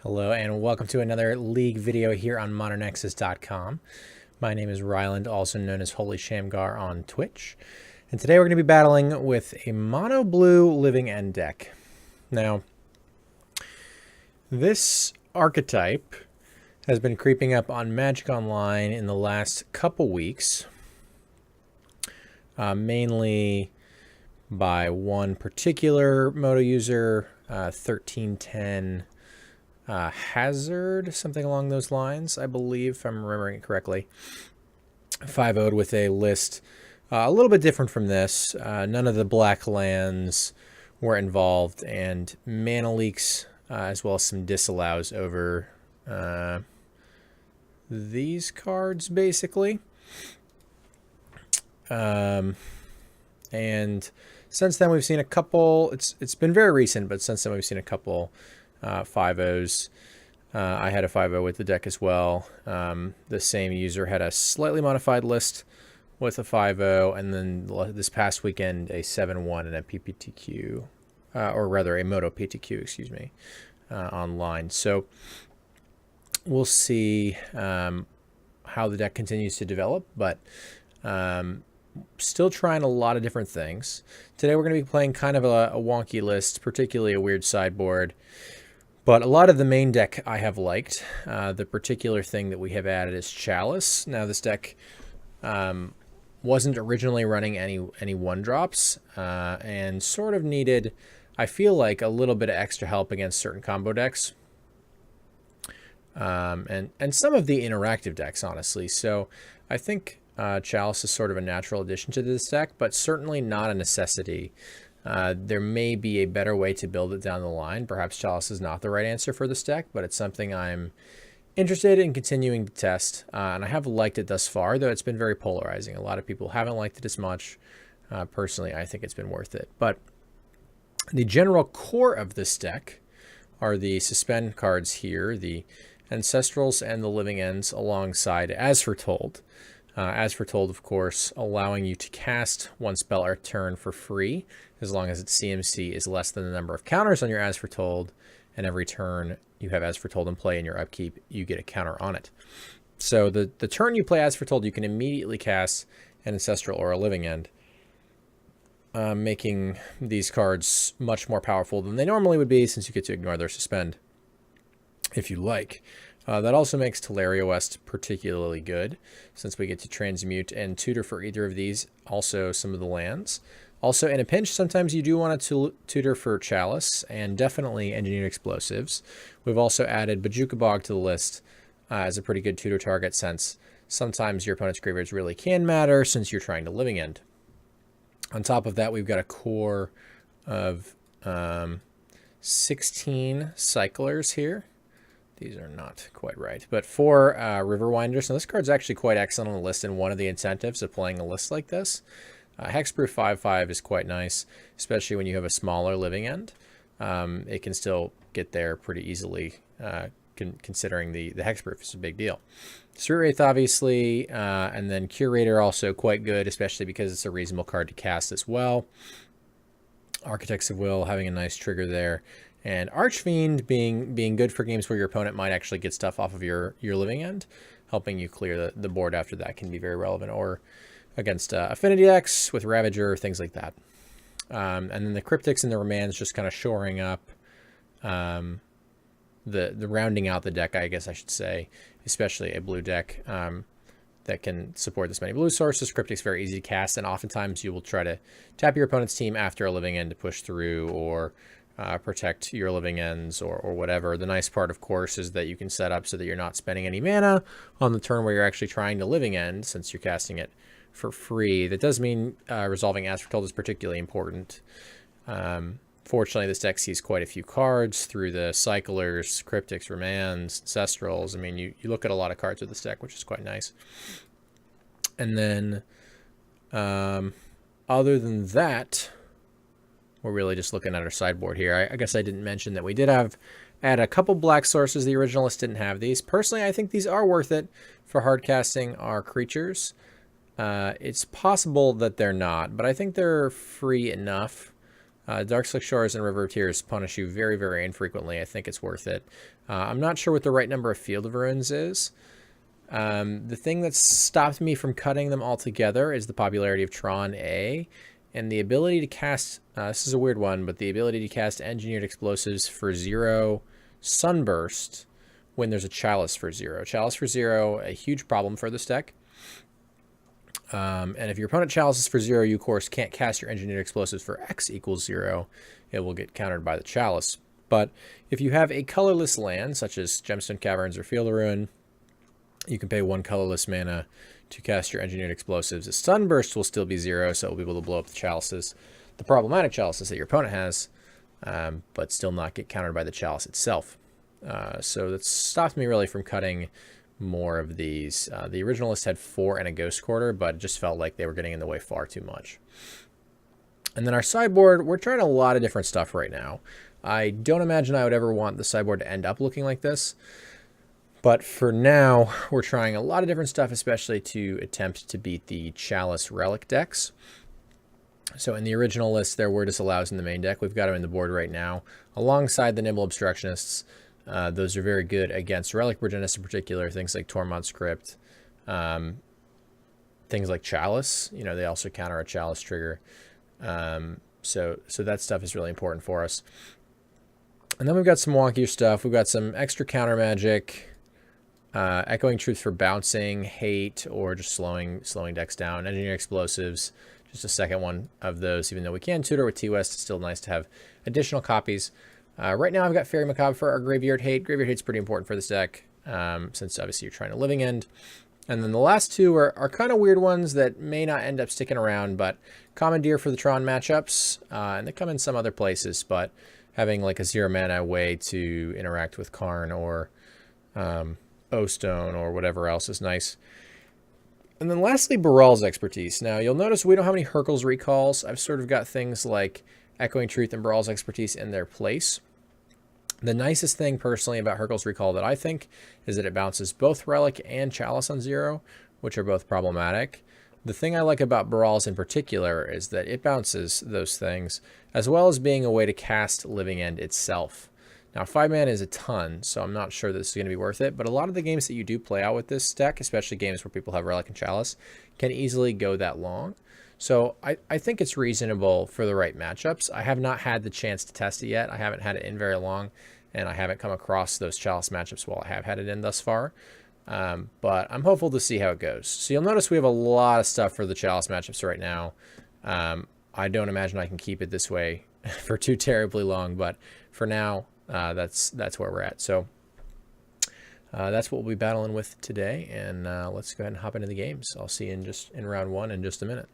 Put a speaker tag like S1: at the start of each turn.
S1: Hello and welcome to another League video here on ModernXs.com. My name is Ryland, also known as Holy Shamgar on Twitch. And today we're going to be battling with a mono blue living end deck. Now, this archetype has been creeping up on Magic Online in the last couple weeks. Mainly by one particular moto user, 1310 Hazard, something along those lines, I believe, if I'm remembering it correctly. 5-0'd with a list a little bit different from this. None of the black lands were involved, and mana leaks, as well as some disallows over these cards, basically. And since then, we've seen a couple. It's been very recent, but since then, we've seen a couple 5-0s. I had a 5-0 with the deck as well. The same user had a slightly modified list with a 5-0, and then this past weekend a 7-1 and a PPTQ, or rather a Moto PTQ, excuse me, online. So we'll see how the deck continues to develop, but still trying a lot of different things. Today we're going to be playing kind of a wonky list, particularly a weird sideboard. But a lot of the main deck I have liked. The particular thing that we have added is Chalice. Now this deck wasn't originally running any 1-drops and sort of needed, I feel like, a little bit of extra help against certain combo decks. And some of the interactive decks, honestly. So I think Chalice is sort of a natural addition to this deck, but certainly not a necessity. There may be a better way to build it down the line. Perhaps Chalice is not the right answer for this deck, but it's something I'm interested in continuing to test. And I have liked it thus far, though it's been very polarizing. A lot of people haven't liked it as much. Personally, I think it's been worth it. But the general core of this deck are the suspend cards here, the Ancestrals and the Living Ends alongside As Foretold. As Foretold, of course, allowing you to cast one spell or turn for free, as long as its CMC is less than the number of counters on your As Foretold, and every turn you have As Foretold in play in your upkeep, you get a counter on it. So the turn you play As Foretold, you can immediately cast an Ancestral or a Living End, making these cards much more powerful than they normally would be, since you get to ignore their suspend, if you like. That also makes Taliaferro West particularly good, since we get to transmute and tutor for either of these, also some of the lands. Also, in a pinch, sometimes you do want to tutor for Chalice, and definitely Engineered Explosives. We've also added Bojuka Bog to the list as a pretty good tutor target, since sometimes your opponent's graveyards really can matter, since you're trying to Living End. On top of that, we've got a core of 16 Cyclers here. These are not quite right, but 4 Riverwinders. Now this card's actually quite excellent on the list, and one of the incentives of playing a list like this. Hexproof 5/5 is quite nice, especially when you have a smaller Living End. It can still get there pretty easily, considering the hexproof is a big deal. Spirit Wraith, obviously, and then Curator also quite good, especially because it's a reasonable card to cast as well. Architects of Will having a nice trigger there. And Archfiend being good for games where your opponent might actually get stuff off of your Living End, helping you clear the board after that can be very relevant, or against affinity decks with Ravager, things like that. And then the Cryptics and the Remands just kind of shoring up the rounding out the deck, I guess I should say, especially a blue deck that can support this many blue sources. Cryptics very easy to cast, and oftentimes you will try to tap your opponent's team after a Living End to push through, or protect your Living Ends, or whatever. The nice part, of course, is that you can set up so that you're not spending any mana on the turn where you're actually trying to Living End, since you're casting it for free. That does mean resolving As Foretold is particularly important. Fortunately, this deck sees quite a few cards through the Cyclers, Cryptics, Remands, Ancestrals. I mean, you look at a lot of cards with this deck, which is quite nice. And then, other than that, we're really just looking at our sideboard here. I guess I didn't mention that we did add a couple black sources. The original list didn't have these. Personally, I think these are worth it for hard casting our creatures. It's possible that they're not, but I think they're free enough Dark Slick Shores and River of Tears punish you very, very infrequently. I think it's worth it. I'm not sure what the right number of Field of Ruins is. The thing that stopped me from cutting them all together is the popularity of Tron A and the ability to cast, this is a weird one, but the ability to cast Engineered Explosives for 0 Sunburst when there's a Chalice for 0. Chalice for 0, a huge problem for this deck. And if your opponent chalices for 0, you of course can't cast your Engineered Explosives for X equals 0. It will get countered by the Chalice. But if you have a colorless land, such as Gemstone Caverns or Field of Ruin, you can pay 1 colorless mana to cast your Engineered Explosives. The Sunburst will still be 0, so it will be able to blow up the Chalices, the problematic Chalices that your opponent has, but still not get countered by the Chalice itself. So that stopped me really from cutting more of these. The original list had 4 and a Ghost Quarter, but it just felt like they were getting in the way far too much. And then our sideboard, we're trying a lot of different stuff right now. I don't imagine I would ever want the sideboard to end up looking like this, but for now, we're trying a lot of different stuff, especially to attempt to beat the Chalice Relic decks. So in the original list, there were disallows in the main deck. We've got them in the board right now, alongside the Nimble Obstructionists. Those are very good against Relic Progenists in particular, things like Tormod Script, things like Chalice. You know, they also counter a Chalice trigger. So that stuff is really important for us. And then we've got some wonkier stuff. We've got some extra counter magic, Echoing Truth for bouncing, hate, or just slowing decks down. Engineered Explosives, just a second one of those. Even though we can tutor with T-West, it's still nice to have additional copies. Right now I've got Fairy Macabre for our Graveyard Hate. Graveyard Hate's pretty important for this deck, since obviously you're trying a Living End. And then the last two are kind of weird ones that may not end up sticking around, but Commandeer for the Tron matchups, and they come in some other places, but having like a 0 mana way to interact with Karn or O-Stone or whatever else is nice. And then lastly, Baral's Expertise. Now, you'll notice we don't have any Hurkyl's Recalls. I've sort of got things like Echoing Truth and Baral's Expertise in their place. The nicest thing, personally, about Hurkyl's Recall that I think is that it bounces both Relic and Chalice on 0, which are both problematic. The thing I like about Baral's in particular is that it bounces those things, as well as being a way to cast Living End itself. Now, 5 mana is a ton, so I'm not sure this is going to be worth it, but a lot of the games that you do play out with this deck, especially games where people have Relic and Chalice, can easily go that long. So I think it's reasonable for the right matchups. I have not had the chance to test it yet. I haven't had it in very long, and I haven't come across those Chalice matchups while I have had it in thus far. But I'm hopeful to see how it goes. So you'll notice we have a lot of stuff for the Chalice matchups right now. I don't imagine I can keep it this way for too terribly long, but for now, that's where we're at. So that's what we'll be battling with today, and let's go ahead and hop into the games. I'll see you in round 1 in just a minute.